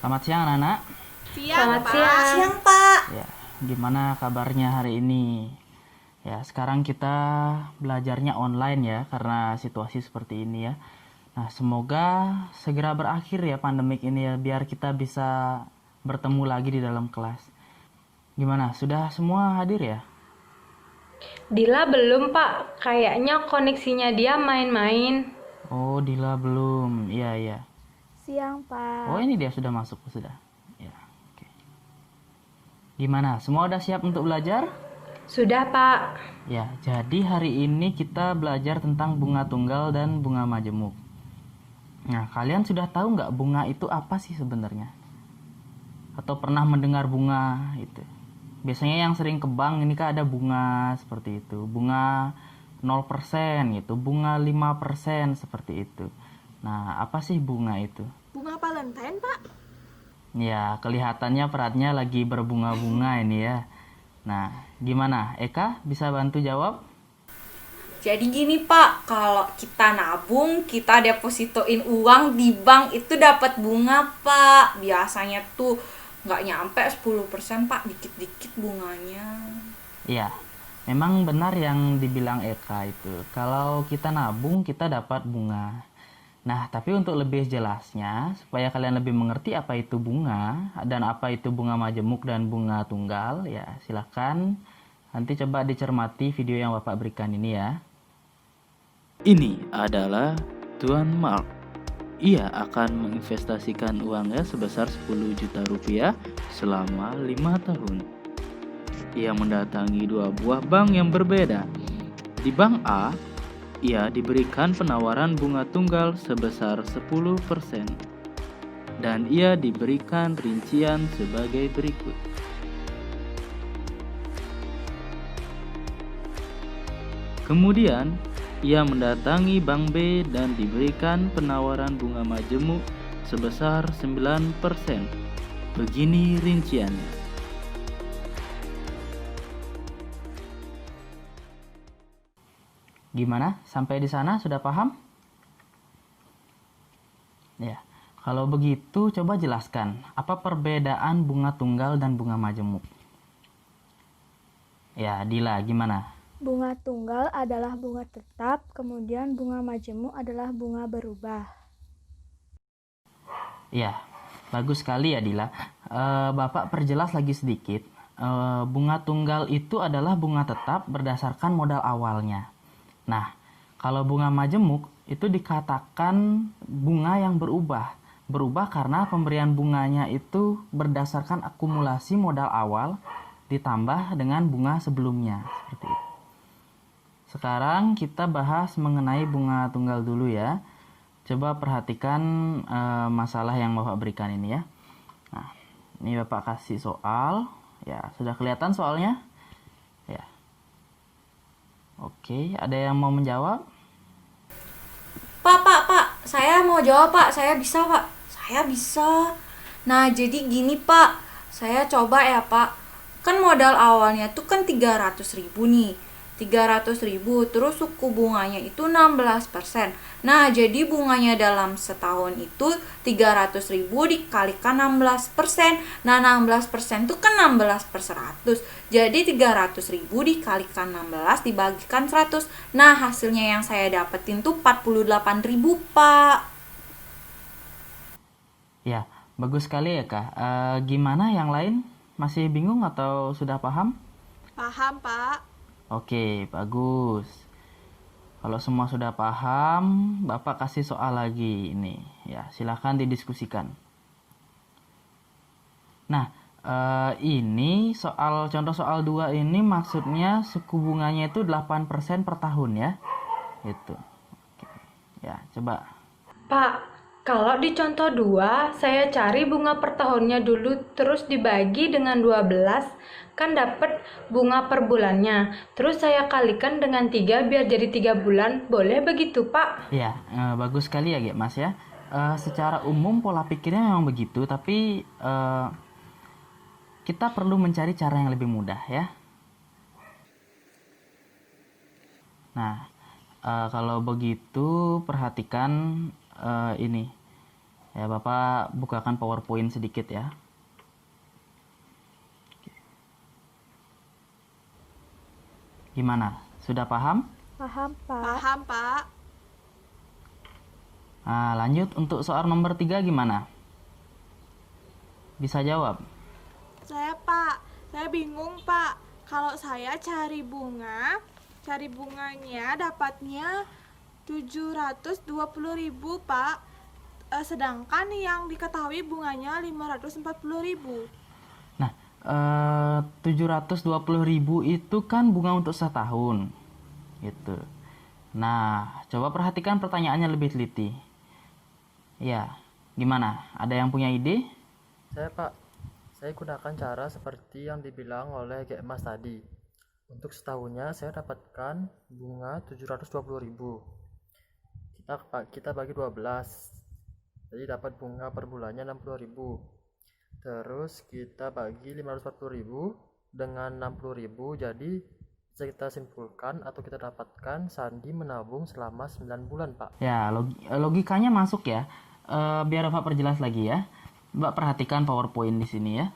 Selamat siang anak-anak. Selamat Pak. siang. Siang, Pak. Ya, gimana kabarnya hari ini? Ya, sekarang kita belajarnya online ya karena situasi seperti ini ya. Nah, semoga segera berakhir ya pandemik ini ya biar kita bisa bertemu lagi di dalam kelas. Gimana? Sudah semua hadir ya? Dila belum, Pak. Kayaknya koneksinya dia main-main. Oh, Dila belum. Iya, iya. Siang, Oh, Pak. ini dia sudah masuk, sudah. Ya, oke. Gimana? Semua udah siap untuk belajar? Sudah, Pak. Ya, jadi hari ini kita belajar tentang bunga tunggal dan bunga majemuk. Nah, kalian sudah tahu nggak bunga itu apa sih sebenarnya? Atau pernah mendengar bunga itu? Biasanya yang sering ke bank ini kan ada bunga seperti itu. Bunga 0% gitu, bunga 5% seperti itu. Nah, apa sih bunga itu? Bunga Valentine, Pak. Ya, kelihatannya peratnya lagi berbunga-bunga ini ya. Nah, gimana? Eka bisa bantu jawab? Jadi gini Pak, kalau kita nabung, kita depositoin uang di bank itu dapat bunga Pak. Biasanya tuh nggak nyampe 10% Pak, dikit-dikit bunganya. Iya, memang benar yang dibilang Eka itu. Kalau kita nabung, kita dapat bunga. Nah, tapi untuk lebih jelasnya, supaya kalian lebih mengerti apa itu bunga, dan apa itu bunga majemuk dan bunga tunggal, ya silakan nanti coba dicermati video yang Bapak berikan ini ya. Ini adalah Tuan Mark. Ia akan menginvestasikan uangnya sebesar 10 juta rupiah selama 5 tahun. Ia mendatangi dua buah bank yang berbeda. Di bank A, ia diberikan penawaran bunga tunggal sebesar 10% dan ia diberikan rincian sebagai berikut. Kemudian, ia mendatangi Bank B dan diberikan penawaran bunga majemuk sebesar 9%. Begini rinciannya. Gimana? Sampai di sana sudah paham? Ya. Kalau begitu coba jelaskan apa perbedaan bunga tunggal dan bunga majemuk. Ya, Dila, gimana? Bunga tunggal adalah bunga tetap, kemudian bunga majemuk adalah bunga berubah. Ya, bagus sekali ya Dila. Bapak perjelas lagi sedikit. Bunga tunggal itu adalah bunga tetap berdasarkan modal awalnya. Nah, kalau bunga majemuk itu dikatakan bunga yang berubah. Berubah karena pemberian bunganya itu berdasarkan akumulasi modal awal ditambah dengan bunga sebelumnya. Seperti itu. Sekarang kita bahas mengenai bunga tunggal dulu ya. Coba perhatikan masalah yang Bapak berikan ini ya. Nah, ini Bapak kasih soal. Ya, sudah kelihatan soalnya? Ya. Oke, ada yang mau menjawab? Pak, saya mau jawab Pak, saya bisa Pak. Saya bisa. Nah, jadi gini Pak, saya coba ya Pak. Kan modal awalnya tuh kan 300.000 nih. 300.000, terus suku bunganya itu 16%. Nah, jadi bunganya dalam setahun itu 300.000 dikalikan 16%. Nah, 16% itu kan 16 per 100. Jadi 300.000 dikalikan 16 dibagikan 100. Nah, hasilnya yang saya dapetin tuh 48.000, Pak. Ya, bagus sekali ya Kak. Gimana yang lain? Masih bingung atau sudah paham? Paham, Pak. Oke, bagus. Kalau semua sudah paham, Bapak kasih soal lagi ini. Ya, silakan didiskusikan. Nah, ini contoh soal 2 ini maksudnya suku bunganya itu 8% per tahun ya. Itu. Oke. Ya, coba. Pak, kalau di contoh 2, saya cari bunga per tahunnya dulu terus dibagi dengan 12, kan dapat bunga per bulannya. Terus saya kalikan dengan 3 biar jadi 3 bulan. Boleh begitu, Pak? Ya, bagus sekali ya, Mas ya. Secara umum pola pikirnya memang begitu, tapi kita perlu mencari cara yang lebih mudah ya. Nah, kalau begitu perhatikan ini. Ya, Bapak bukakan PowerPoint sedikit ya. Gimana? Sudah paham? Paham, Pak. Paham, Pak. Nah, lanjut untuk soal nomor 3 gimana? Bisa jawab? Saya, Pak. Saya bingung, Pak. Kalau saya cari bunganya dapatnya 720.000, Pak. Sedangkan yang diketahui bunganya 540.000. Nah, 720.000 itu kan bunga untuk setahun. Gitu. Nah, coba perhatikan pertanyaannya lebih teliti. Ya, gimana? Ada yang punya ide? Saya gunakan cara seperti yang dibilang oleh Gek Mas tadi. Untuk setahunnya saya dapatkan bunga 720.000. Kita bagi 12. Jadi dapat bunga per bulannya 60.000. Terus kita bagi 540.000 dengan 60.000, jadi bisa kita simpulkan atau kita dapatkan Sandi menabung selama 9 bulan, Pak. Ya, logikanya masuk ya. Biar Bapak perjelas lagi ya. Mbak perhatikan PowerPoint di sini ya.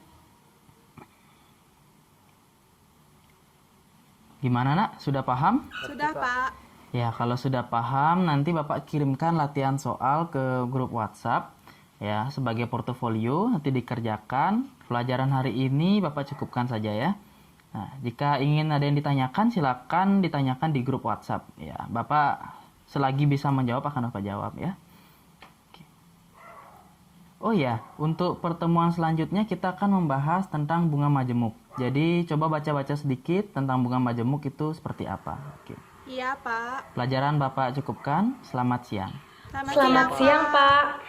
Gimana, Nak? Sudah paham? Sudah, Pak. Ya, kalau sudah paham, nanti Bapak kirimkan latihan soal ke grup WhatsApp ya sebagai portofolio, nanti dikerjakan. Pelajaran hari ini Bapak cukupkan saja ya. Nah, jika ingin ada yang ditanyakan, silakan ditanyakan di grup WhatsApp ya. Bapak selagi bisa menjawab akan Bapak jawab ya. Oke. Oh ya, untuk pertemuan selanjutnya kita akan membahas tentang bunga majemuk. Jadi coba baca-baca sedikit tentang bunga majemuk itu seperti apa. Oke. Iya, Pak. Pelajaran Bapak cukupkan. Selamat siang. Selamat siang, Pak.